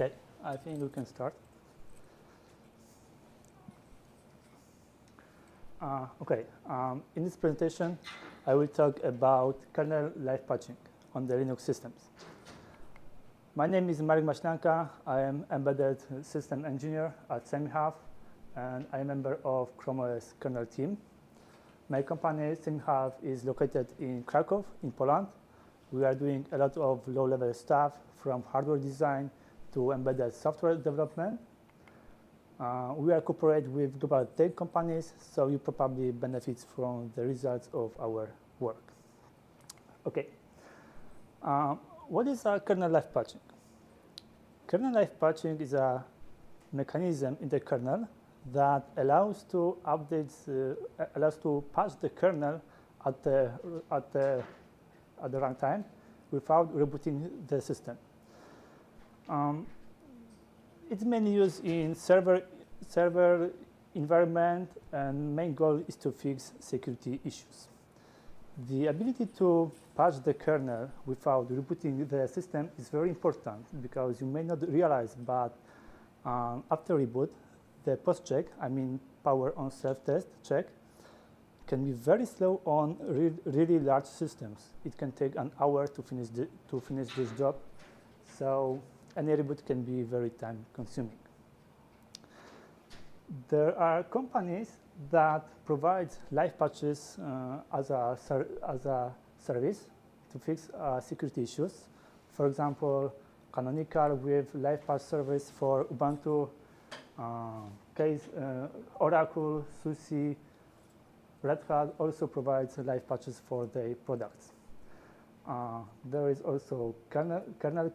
Okay, I think we can start. In this presentation, I will talk about kernel live patching on the Linux systems. My name is Marek Maślanka. I am embedded system engineer at SemiHub, and I'm a member of Chrome OS kernel team. My company, SemiHub, is located in Krakow, in Poland. We are doing a lot of low-level stuff, from hardware design to embedded software development. We are cooperate with global tech companies, so you probably benefit from the results of our work. Okay, what is kernel live patching? Kernel live patching is a mechanism in the kernel that allows to patch the kernel at the runtime without rebooting the system. It's mainly used in server environment, and main goal is to fix security issues. The ability to patch the kernel without rebooting the system is very important because you may not realize, but after reboot, the post check, I mean power on self-test check, can be very slow on really large systems. It can take an hour to finish this job, so any reboot can be very time consuming. There are companies that provide live patches as a service to fix security issues. For example, Canonical with live patch service for Ubuntu, Oracle, SUSE, Red Hat also provides live patches for their products. There is also Kernel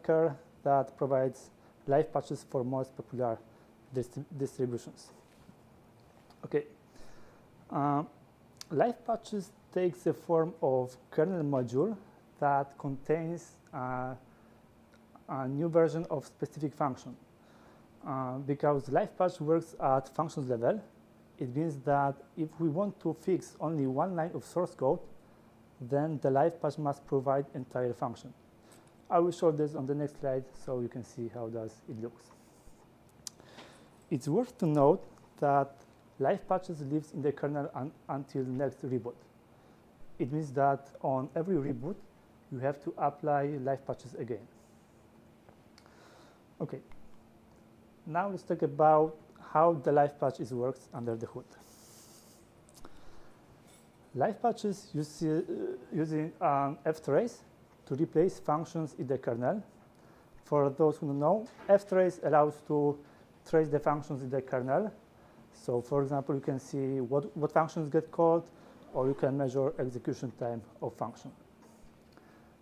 that provides live patches for most popular distributions. Okay, live patches takes the form of kernel module that contains a new version of specific function. Because live patch works at functions level, it means that if we want to fix only one line of source code, then the live patch must provide entire function. I will show this on the next slide so you can see how does it looks. It's worth to note that live patches lives in the kernel until next reboot. It means that on every reboot, you have to apply live patches again. Okay, now let's talk about how the live patch works under the hood. Live patches using ftrace to replace functions in the kernel. For those who don't know, ftrace allows to trace the functions in the kernel. So, for example, you can see what functions get called, or you can measure execution time of function.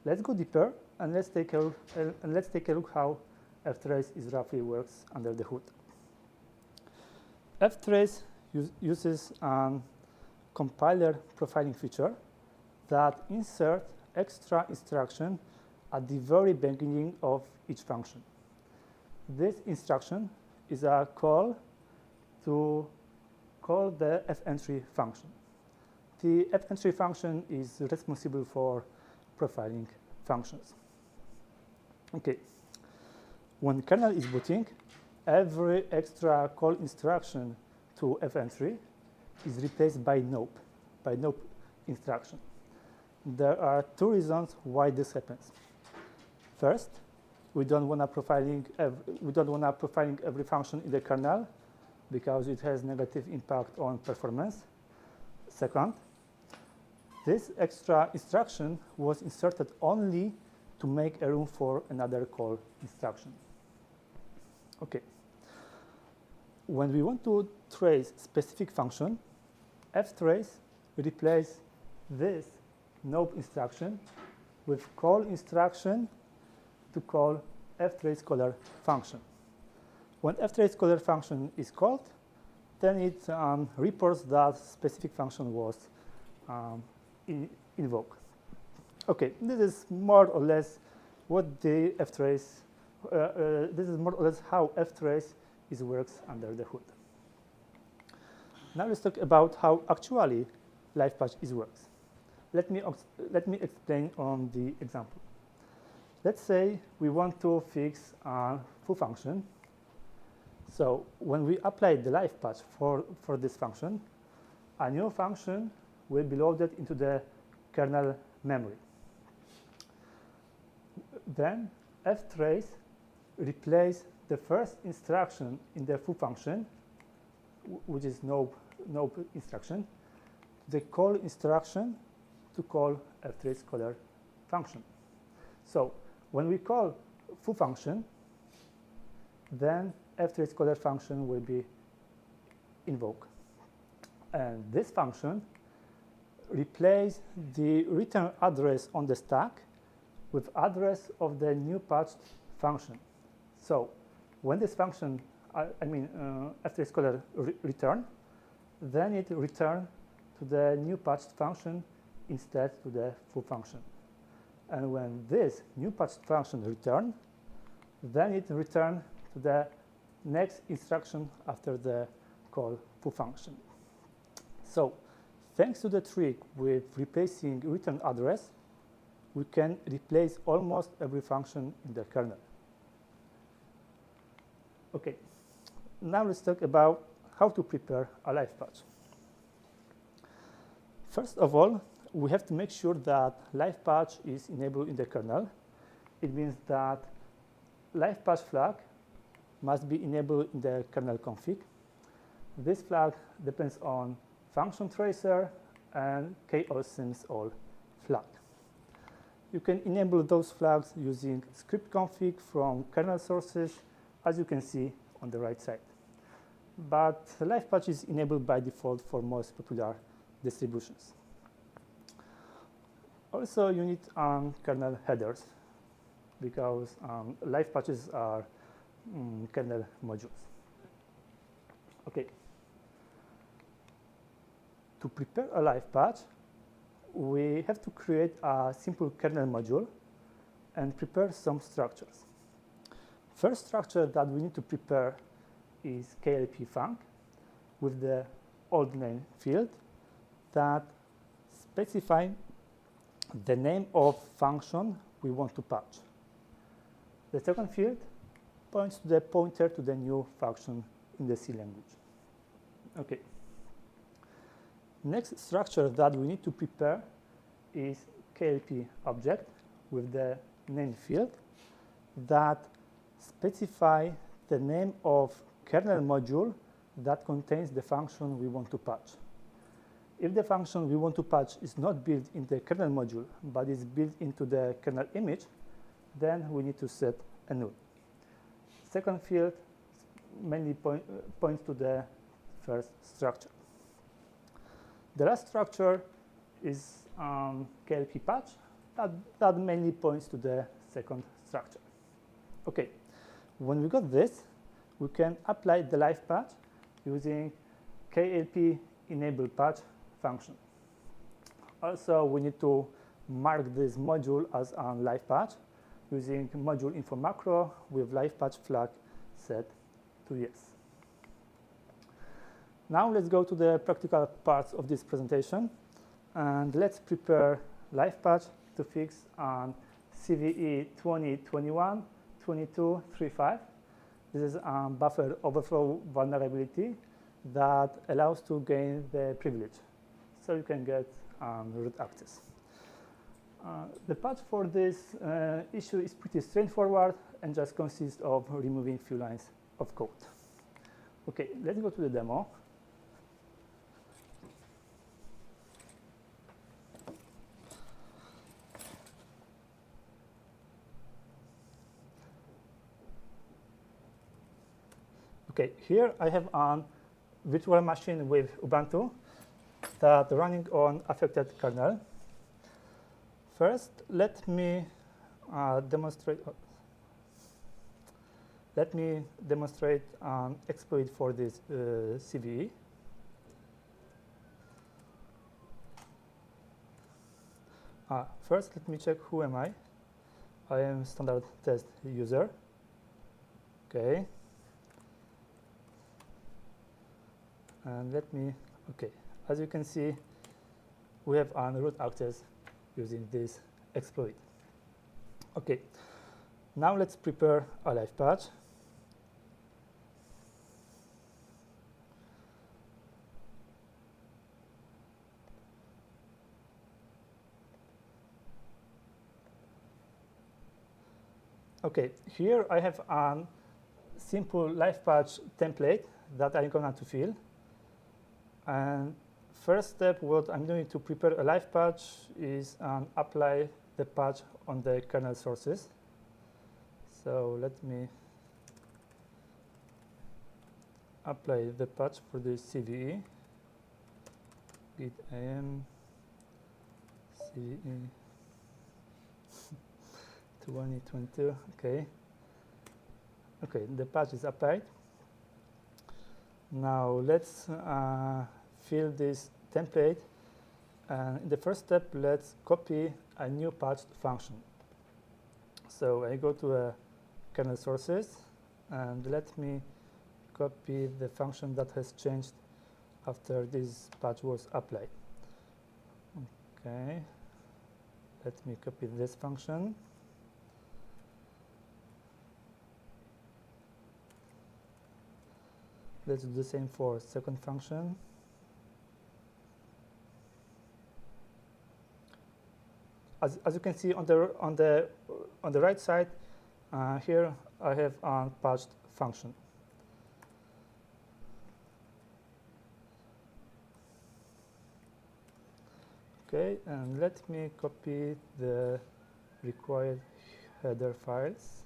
Let's go deeper and let's take a look how ftrace roughly works under the hood. ftrace uses a compiler profiling feature that inserts extra instruction at the very beginning of each function. This instruction is a call to call the fentry function. The fentry function is responsible for profiling functions. Okay. When kernel is booting, every extra call instruction to fentry is replaced by nope instruction. There are two reasons why this happens. First, we don't want to profiling every function in the kernel because it has negative impact on performance. Second, this extra instruction was inserted only to make a room for another call instruction. Okay. When we want to trace specific function, ftrace replaces this nope instruction with call instruction to call ftrace caller function. When ftrace caller function is called, then it reports that specific function was invoked. Okay, this is more or less what the ftrace. This is more or less how ftrace works under the hood. Now let's talk about how actually live patch works. Let me explain on the example. Let's say we want to fix foo function. So when we apply the livepatch for this function, a new function will be loaded into the kernel memory. Then ftrace replaces the first instruction in the foo function, which is no instruction, the call instruction to call ftrace caller function. So when we call foo function, then ftrace caller function will be invoked. And this function replaces the return address on the stack with address of the new patched function. So when this function, ftrace caller return, then it returns to the new patched function instead to the foo function. And when this new patched function returns, then it returns to the next instruction after the call foo function. So thanks to the trick with replacing return address, we can replace almost every function in the kernel. Okay, now let's talk about how to prepare a livepatch. First of all, we have to make sure that livepatch is enabled in the kernel. It means that livepatch flag must be enabled in the kernel config. This flag depends on function tracer and chaos_sims_all flag. You can enable those flags using script config from kernel sources, as you can see on the right side. But livepatch is enabled by default for most popular distributions. Also, you need kernel headers because livepatches are kernel modules. Okay. To prepare a livepatch, we have to create a simple kernel module and prepare some structures. First structure that we need to prepare is klp func with the old name field that specifies the name of function we want to patch. The second field points to the pointer to the new function in the C language. Okay. Next structure that we need to prepare is klp object with the name field that specify the name of kernel module that contains the function we want to patch. If the function we want to patch is not built in the kernel module, but is built into the kernel image, then we need to set a null. Second field mainly points to the first structure. The last structure is klp patch that mainly points to the second structure. Okay, when we got this, we can apply the livepatch using klp enable patch function. Also, we need to mark this module as a livepatch using module info macro with livepatch flag set to yes. Now let's go to the practical parts of this presentation, and let's prepare livepatch to fix on CVE 2021-2235. This is a buffer overflow vulnerability that allows to gain the privilege, so you can get root access. The patch for this issue is pretty straightforward and just consists of removing few lines of code. Okay, let's go to the demo. Okay, here I have a virtual machine with Ubuntu that running on affected kernel. First, let me demonstrate an exploit for this CVE. First, let me check who am I. I am standard test user. Okay. And let me, okay, as you can see, we have a root access using this exploit. Okay, now let's prepare a livepatch. Okay, here I have a simple Livepatch template that I'm going to fill. And first step, what I'm doing to prepare a Livepatch is apply the patch on the kernel sources. So let me apply the patch for the CVE. Git am CVE 2022. Okay. Okay, the patch is applied. Now let's fill this template. In the first step, let's copy a new patched function. So I go to kernel sources, and let me copy the function that has changed after this patch was applied. Okay, let me copy this function. Let's do the same for second function. As you can see on the right side, here I have a patched function. Okay, and let me copy the required header files.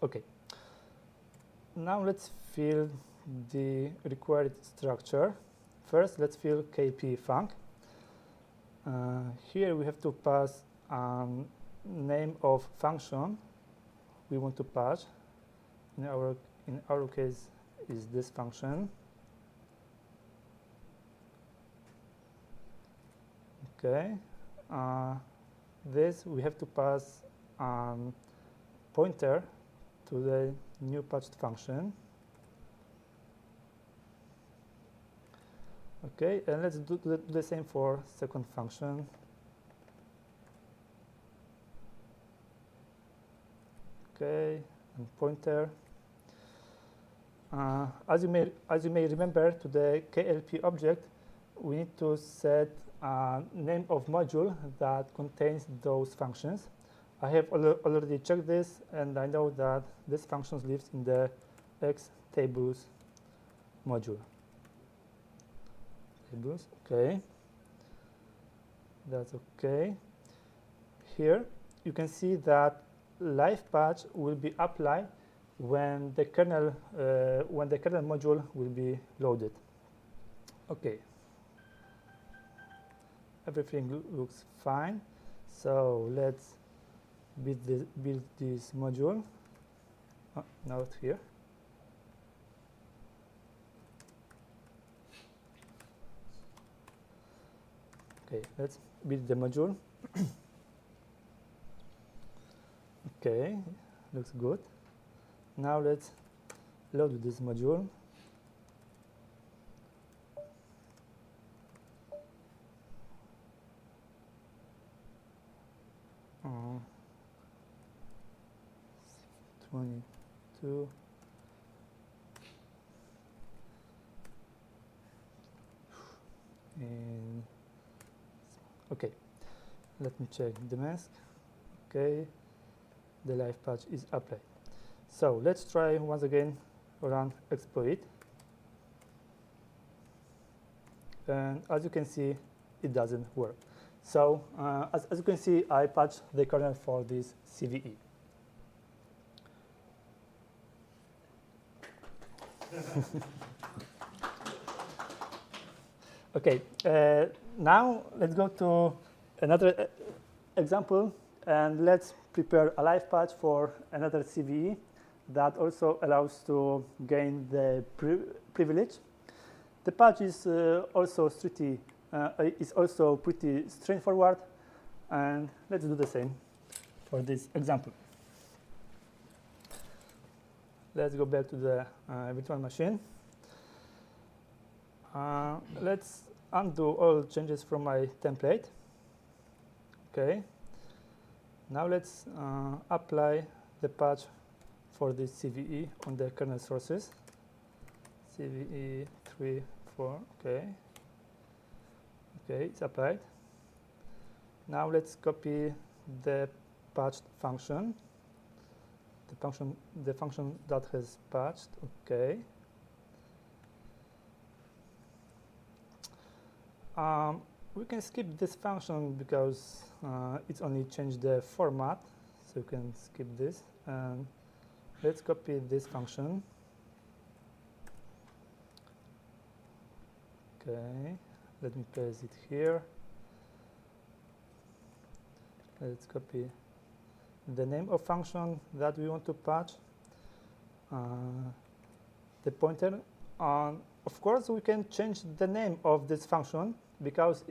Okay, now let's fill the required structure. First, let's fill kp func. Here we have to pass name of function we want to patch. In our case, is this function. Okay, this we have to pass pointer to the new patched function. Okay, and let's do the same for second function. Okay, and pointer. As you may remember, to the KLP object, we need to set a name of module that contains those functions. I have already checked this, and I know that this function lives in the xtables module. Tables, okay. That's okay. Here you can see that Livepatch will be applied when the kernel module will be loaded. Okay. Everything looks fine. So let's build this module. Now it's here. Okay, let's build the module. Okay, looks good. Now let's load this module. Uh, 22. And okay, let me check the mask. Okay, the Livepatch is applied. So let's try once again run exploit. And as you can see, it doesn't work. So as you can see, I patched the kernel for this CVE. Okay, now let's go to another example, and let's prepare a Livepatch for another CVE that also allows to gain the privilege. The patch is also pretty straightforward, and let's do the same for this example. Let's go back to the virtual machine. Let's undo all changes from my template. Okay. Now let's apply the patch for this CVE on the kernel sources. CVE 3.4. Okay. Okay, it's applied. Now let's copy the patched function. The function that has patched. Okay. We can skip this function because it's only changed the format, so you can skip this. And let's copy this function. Okay, let me paste it here. Let's copy the name of function that we want to patch, the pointer. Of course, we can change the name of this function because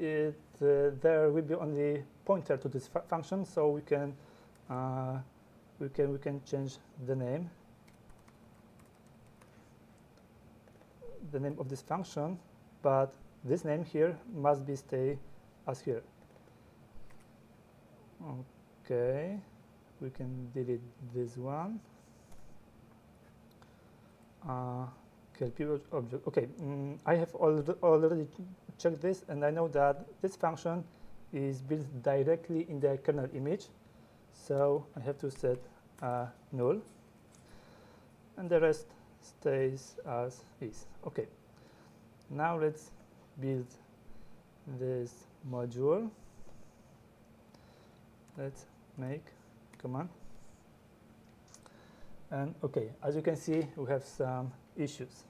there will be only pointer to this function, so we can change the name of this function, but this name here must be stay as here. Okay, we can delete this one. Object. Okay, I have already checked this, and I know that this function is built directly in the kernel image, so I have to set null, and the rest stays as is. Okay, now let's build this module. Let's make command. And okay, as you can see, we have some issues.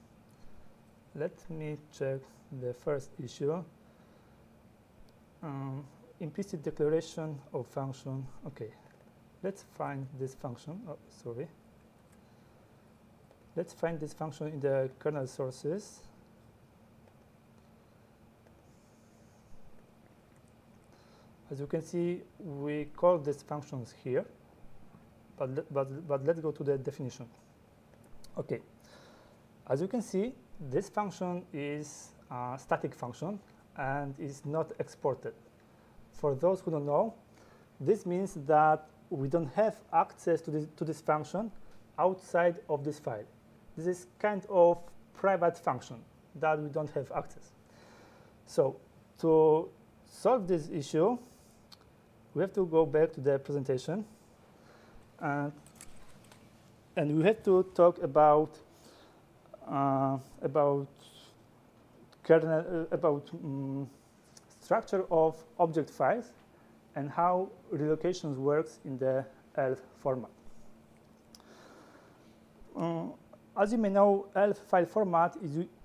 Let me check the first issue. Implicit declaration of function. Okay, let's find this function. Oh, sorry. Let's find this function in the kernel sources. As you can see, we call these functions here, but let's go to the definition. Okay, as you can see, this function is a static function and is not exported. For those who don't know, this means that we don't have access to this function outside of this file. This is kind of private function that we don't have access. So to solve this issue, we have to go back to the presentation, and we have to talk about kernel, structure of object files and how relocations works in the ELF format. As you may know, ELF file format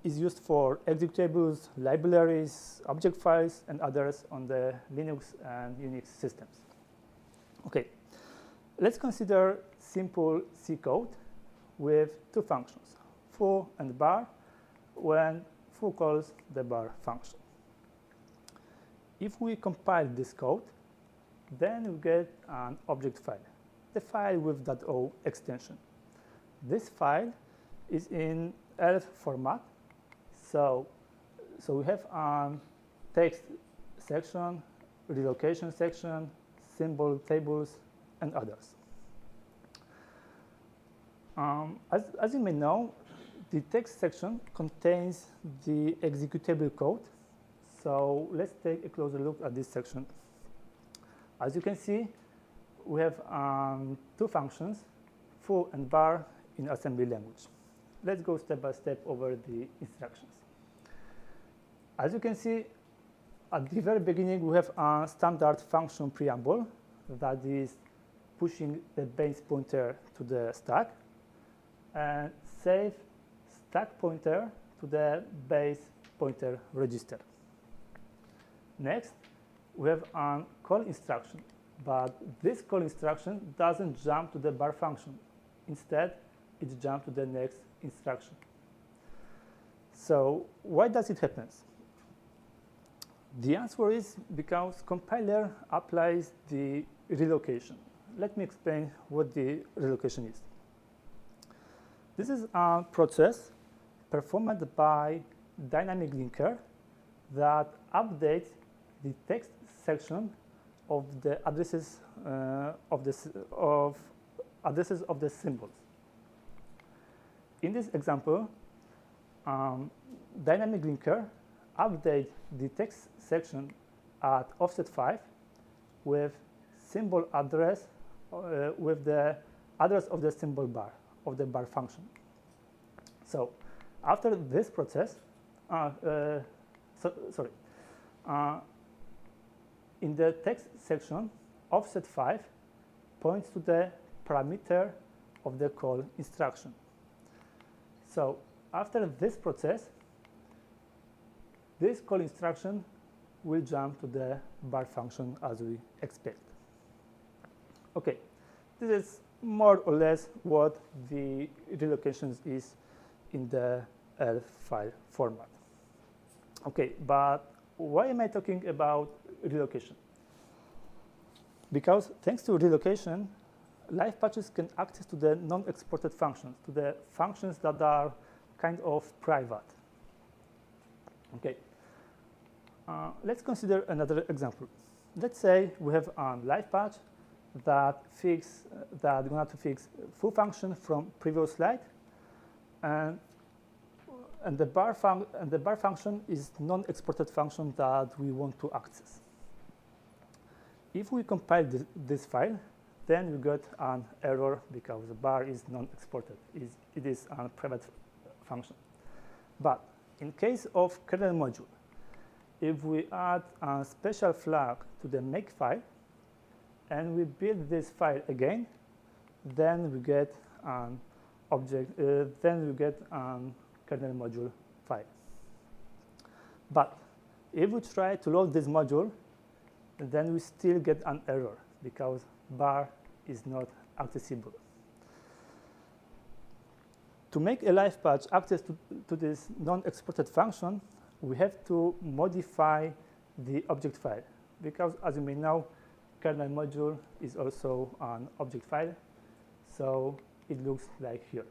is used for executables, libraries, object files, and others on the Linux and Unix systems. Okay, let's consider simple C code with two functions, foo and bar, when foo calls the bar function. If we compile this code, then we get an object file, the file with .o extension. This file is in ELF format, so we have a text section, relocation section, symbol tables, and others. As you may know, the text section contains the executable code, so let's take a closer look at this section. As you can see, we have two functions, foo and bar, in assembly language. Let's go step by step over the instructions. As you can see, at the very beginning, we have a standard function preamble that is pushing the base pointer to the stack and save stack pointer to the base pointer register. Next, we have a call instruction, but this call instruction doesn't jump to the bar function. Instead, it jumps to the next instruction. So why does it happen? The answer is because compiler applies the relocation. Let me explain what the relocation is. This is a process performed by dynamic linker that updates the text section of the addresses of the symbols. In this example, dynamic linker update the text section at offset 5 with symbol address, with the address of the symbol bar, of the bar function. So after this process, in the text section, offset 5 points to the parameter of the call instruction. So after this process, this call instruction will jump to the bar function as we expect. Okay, this is more or less what the relocations is in the ELF file format. Okay, but why am I talking about relocation? Because thanks to relocation, Livepatches can access to the non-exported functions, to the functions that are kind of private. Okay, let's consider another example. Let's say we have a Livepatch that going to fix full function from previous slide, and the bar function is non-exported function that we want to access. If we compile this file, then we get an error because the bar is non-exported. It is a private function. But in case of kernel module, if we add a special flag to the make file and we build this file again, then we get an object. Then we get an kernel module file. But if we try to load this module, then we still get an error because bar is not accessible. To make a Livepatch access to this non-exported function, we have to modify the object file because, as you may know, kernel module is also an object file, so it looks like here.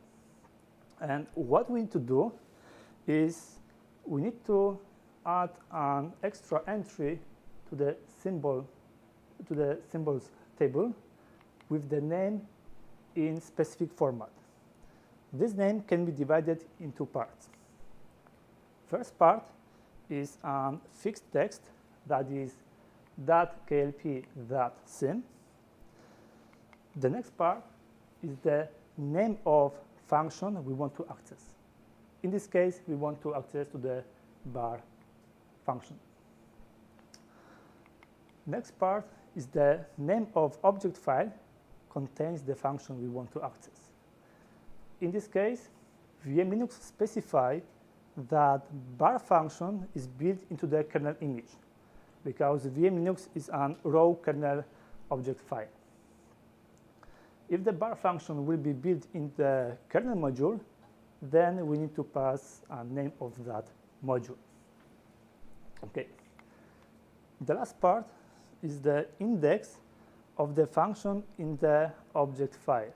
And what we need to do is we need to add an extra entry to the symbols table with the name in specific format. This name can be divided into parts. First part is a fixed text that is .klp.sim. The next part is the name of function we want to access. In this case, we want to access to the bar function. Next part is the name of object file contains the function we want to access. In this case, vmlinux specify that bar function is built into the kernel image because vmlinux is a raw kernel object file. If the bar function will be built in the kernel module, then we need to pass a name of that module. Okay. The last part is the index of the function in the object file,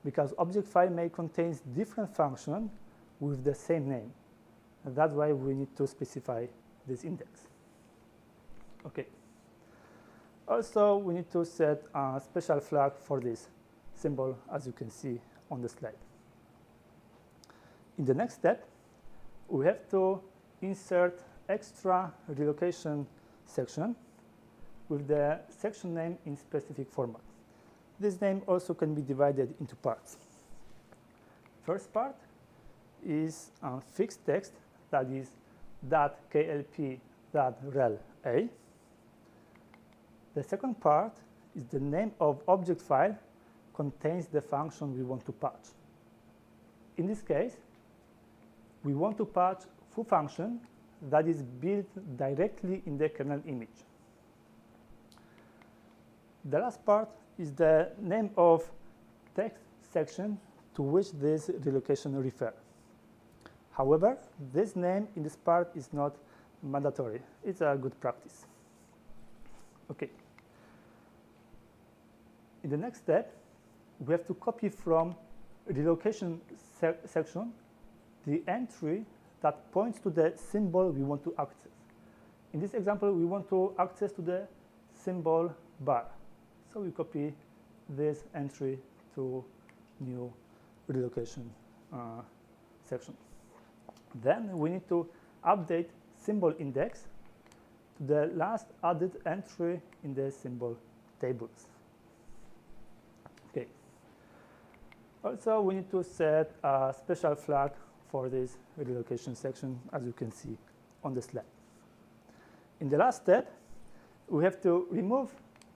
because object file may contain different functions with the same name. And that's why we need to specify this index. Okay. Also, we need to set a special flag for this symbol, as you can see on the slide. In the next step, we have to insert extra relocation section with the section name in specific format. This name also can be divided into parts. First part is a fixed text that is .klp.rel a. The second part is the name of object file contains the function we want to patch. In this case, we want to patch foo function that is built directly in the kernel image. The last part is the name of text section to which this relocation refers. However, this name in this part is not mandatory. It's a good practice. Okay. In the next step, we have to copy from relocation section the entry that points to the symbol we want to access. In this example, we want to access to the symbol bar. So we copy this entry to new relocation section. Then we need to update symbol index to the last added entry in the symbol tables. Okay. Also, we need to set a special flag for this relocation section, as you can see on the slide. In the last step, we have to remove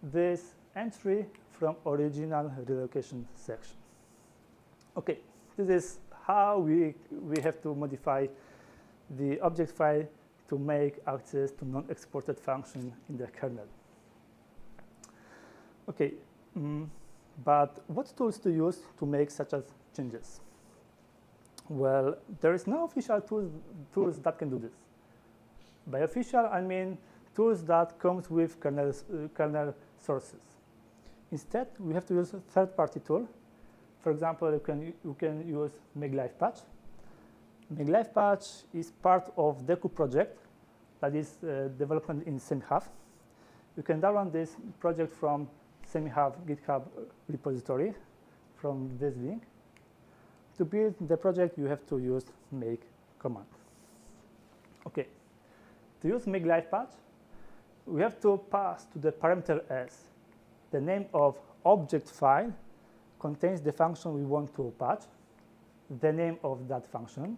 this entry from original relocation section. Okay, this is how we have to modify the object file to make access to non-exported function in the kernel. Okay, but what tools to use to make such as changes? Well, there is no official tools that can do this. By official, I mean tools that comes with kernel sources. Instead, we have to use a third-party tool. For example, you can use make livepatch. Make livepatch is part of Deku project that is developed in SemiHub. You can download this project from SemiHub GitHub repository from this link. To build the project, you have to use make command. Okay, to use make livepatch, we have to pass to the parameter s the name of object file contains the function we want to patch, the name of that function.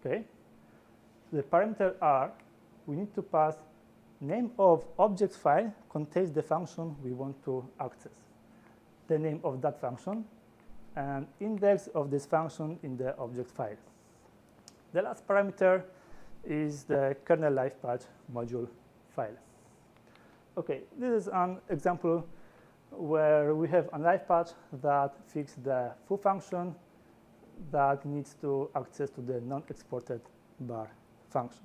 Okay. To the parameter r, we need to pass name of object file contains the function we want to access, the name of that function, and index of this function in the object file. The last parameter is the kernel livepatch module file. Okay, this is an example where we have a livepatch that fixes the full function that needs to access to the non-exported bar function.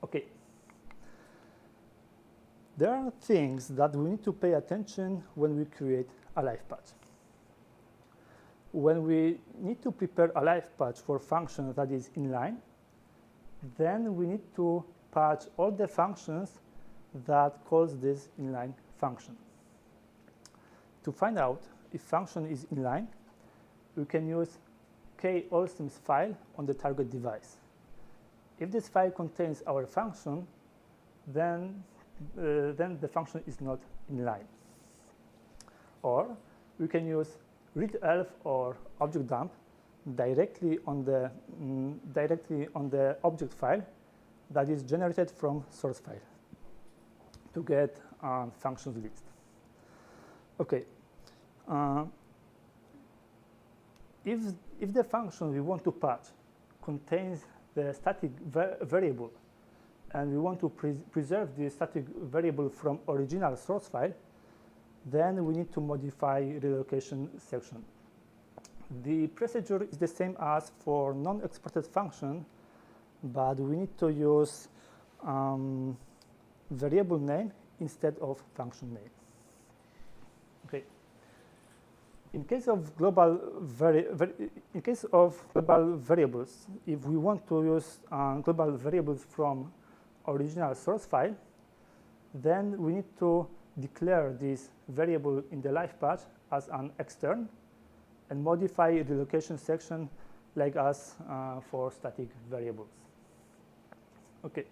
Okay. There are things that we need to pay attention when we create a livepatch. When we need to prepare a livepatch for a function that is inline, then we need to patch all the functions that calls this inline function. To find out if function is inline, we can use k-allsims file on the target device. If this file contains our function, then the function is not inline. Or we can use readelf or object dump directly on the object file that is generated from source file to get a functions list. Okay. If the function we want to patch contains the static variable and we want to preserve the static variable from original source file, then we need to modify relocation section. The procedure is the same as for non-exported function, but we need to use variable name instead of function name. Okay. In case of global variables, if we want to use global variables from original source file, then we need to declare this variable in the livepatch as an extern and modify relocation section like us for static variables. Okay.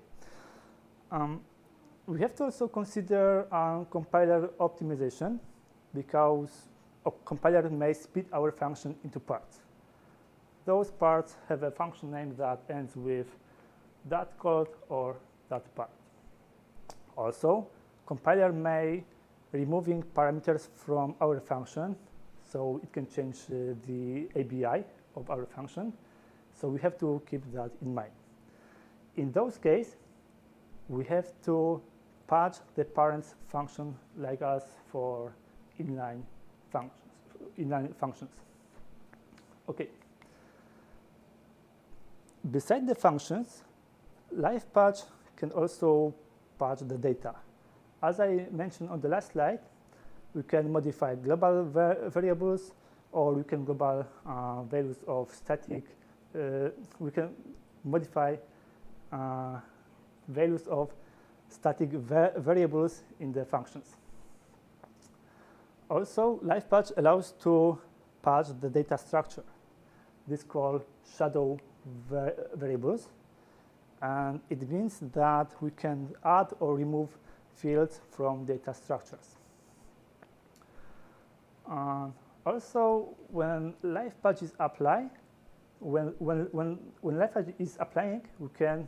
We have to also consider compiler optimization because a compiler may split our function into parts. Those parts have a function name that ends with that code or that part. Also, compiler may removing parameters from our function, so it can change the ABI of our function. So we have to keep that in mind. In those cases, we have to patch the parents function like us for inline functions. Okay. Besides the functions, livepatch can also patch the data. As I mentioned on the last slide, we can modify global variables, or we can global values of static. We can modify values of static variables in the functions. Also, livepatch allows to patch the data structure. This is called shadow variables. And it means that we can add or remove fields from data structures. Also, when Livepatch is applied, when Livepatch is applying, we can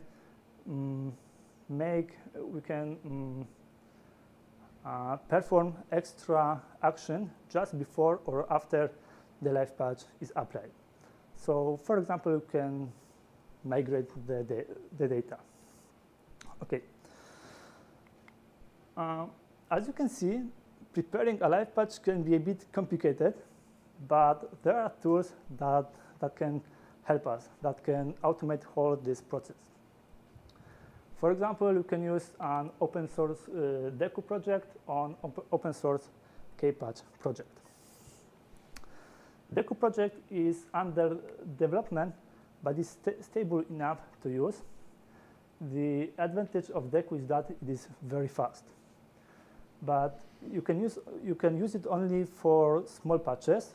perform extra action just before or after the Livepatch is applied. So, for example, you can migrate the data. Okay. As you can see, preparing a Livepatch can be a bit complicated, but there are tools that can help us, that can automate whole this process. For example, you can use an open source Deku project on open source Kpatch project. Deku project is under development, but is stable enough to use. The advantage of Deku is that it is very fast. But you can use it only for small patches,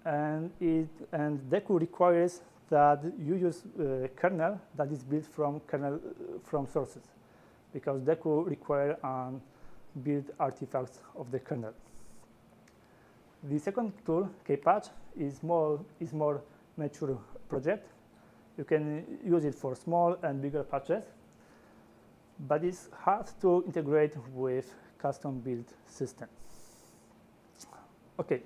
and Deku requires that you use kernel that is built from sources, because Deku requires build artifacts of the kernel. The second tool, Kpatch, is more mature project. You can use it for small and bigger patches, but it's hard to integrate with custom built system. Okay,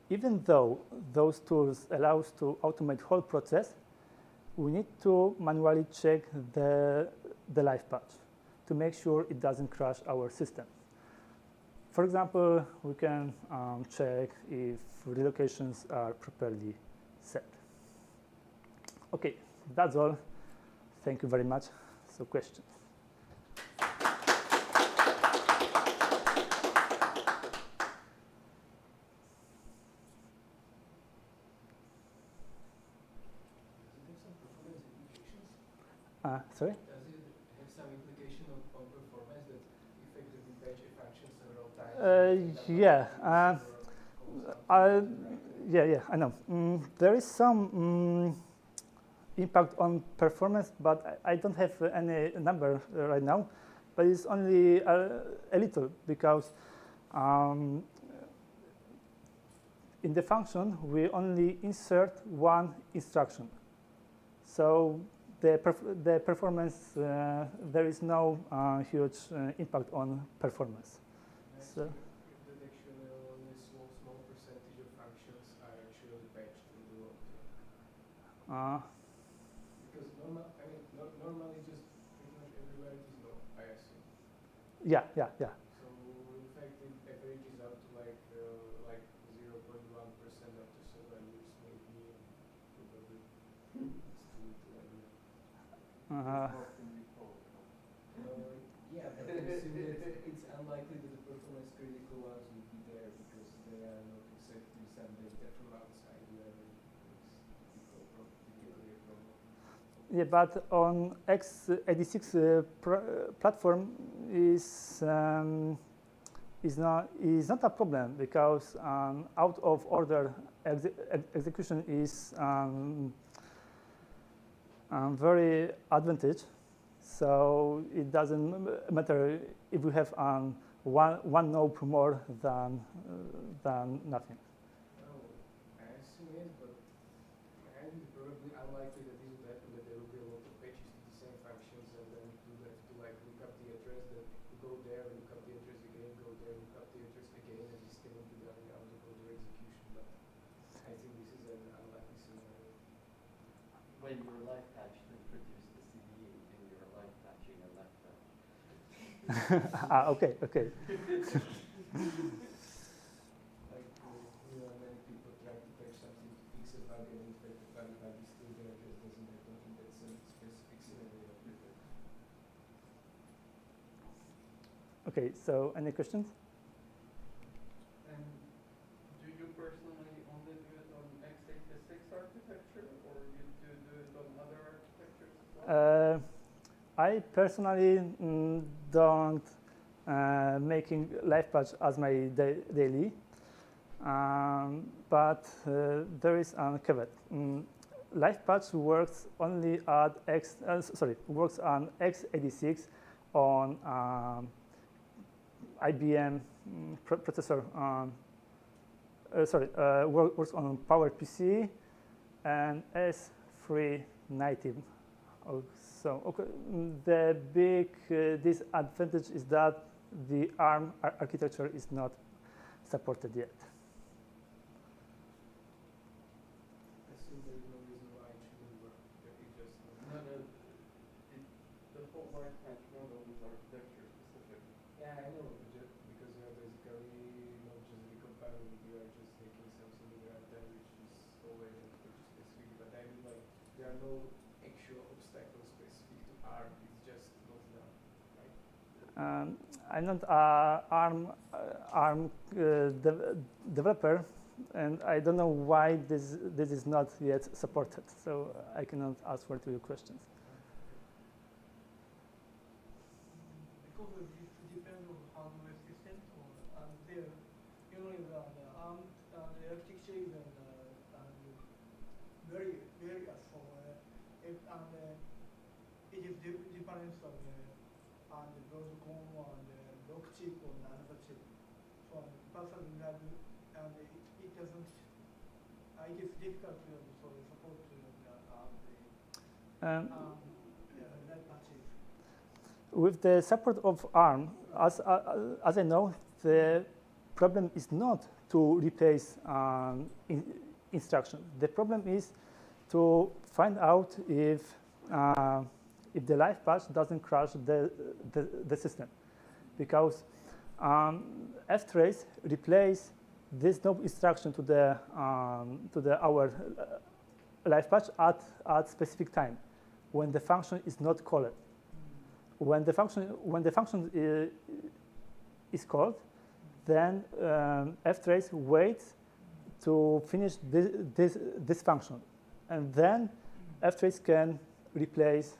even though those tools allow us to automate whole process, we need to manually check the Livepatch to make sure it doesn't crash our system. For example, we can check if relocations are properly set. Okay, that's all. Thank you very much. So, questions? Sorry? Does it have some implication on performance that effectively patch a function several times? Yeah, I know. There is some impact on performance, but I don't have any number right now. But it's only a little, because in the function we only insert one instruction. So the performance, there is no huge impact on performance. So that actually only small percentage of functions are actually patched in the long term. Because normally just pretty much everywhere it is no, I assume. Yeah. So in fact it averages out to like 0.1% after several years, maybe probably still like that. Yeah, but I assume that it's unlikely that the performance critical ones would be there, because they are not accepting some data from outside where it's typically a problem. Yeah, but on x86 platform is not a problem, because out of order execution is very advantage. So it doesn't matter if we have one node more than nothing. Well, I assume yes, but I think probably unlikely that this would happen, that there will be a lot of patches to the same functions, and then you have to like look up the address, then go there, look up the address again, go there, look up the address again, and it's still into the out of order execution. But I think this is an unlikely scenario. When your Livepatch then produce the CVE and you're Livepatching a Livepatch. Okay. Many people try to patch something to fix a bug, and in fact the bug is still there, just doesn't happen in that specific scenario. Okay, so any questions? And do you personally only do it on x86 architecture, or you do it on other architectures as well? I personally don't making Livepatch as my daily, but there is a caveat. Livepatch works only at works on x86 on IBM processor. Works on PowerPC and S3 native. So the big disadvantage is that the ARM architecture is not supported yet. I assume there is no reason why it shouldn't work. That it just The whole Livepatch model is architecture specific. yeah, I know, but just because you are basically not just recompiling, you are just taking something in runtime which is already architecture specific. But I mean, like, there are no actual obstacles specific to ARM. It's just not done, right? I'm not ARM developer, and I don't know why this is not yet supported. So I cannot answer to your questions. Because it depends on hardware system, and there, usually the ARM architecture is very so it is different of and Broadcom and lock chip or alpha chip. So person that and it doesn't. It is difficult to support that patches. With the support of ARM, as I know, the problem is not to replace instruction. The problem is to find out if the Livepatch doesn't crash the system, because ftrace replace this no instruction to the our Livepatch at specific time when the function is not called. When the function is called, then ftrace waits to finish this function, and then ftrace can replace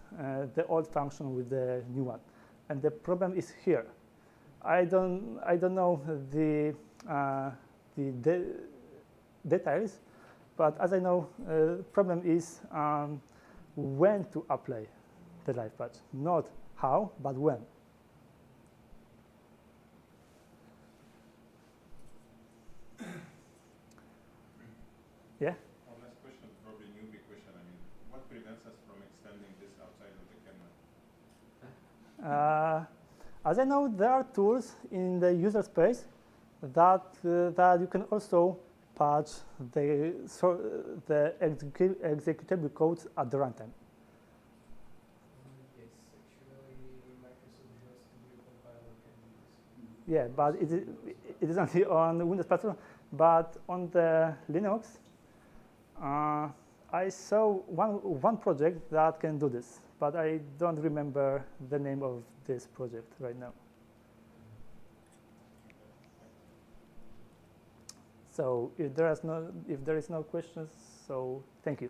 the old function with the new one. And the problem is here. I don't know the details, but as I know, problem is when to apply the Livepatch, not how, but when. Yeah? One last question, probably newbie question. I mean, what prevents us from extending this outside of the kernel? As I know, there are tools in the user space that you can also patch the executable codes at the runtime. Yes, actually, Microsoft just compiler can do this. Yeah, but it is only on the Windows platform. But on the Linux, I saw one project that can do this, but I don't remember the name of this project right now. So if there is no questions, so thank you.